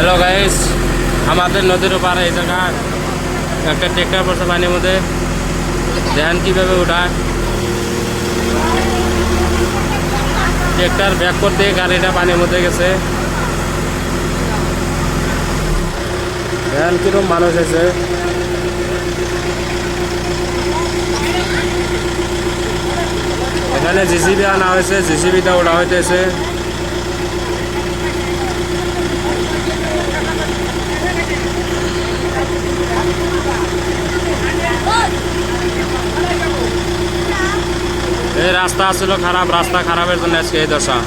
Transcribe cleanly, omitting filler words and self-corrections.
Hello guys, আমাদের নদীর ওপারে এই জায়গা একটা ট্রেক্টর পড়ছে পানির মধ্যে। দেখেন কীভাবে উঠায়। ট্রেক্টর ব্যাক করতে গাড়িটা পানির মধ্যে গেছে। দেখেন কিরকম মানুষ আছে। এখানে জিসিবি আনা হয়েছে, জিসিবিটা ওঠা হইতেছে। এই রাস্তা ছিল খারাপ, রাস্তা খারাপের জন্য আজকে এই দশা।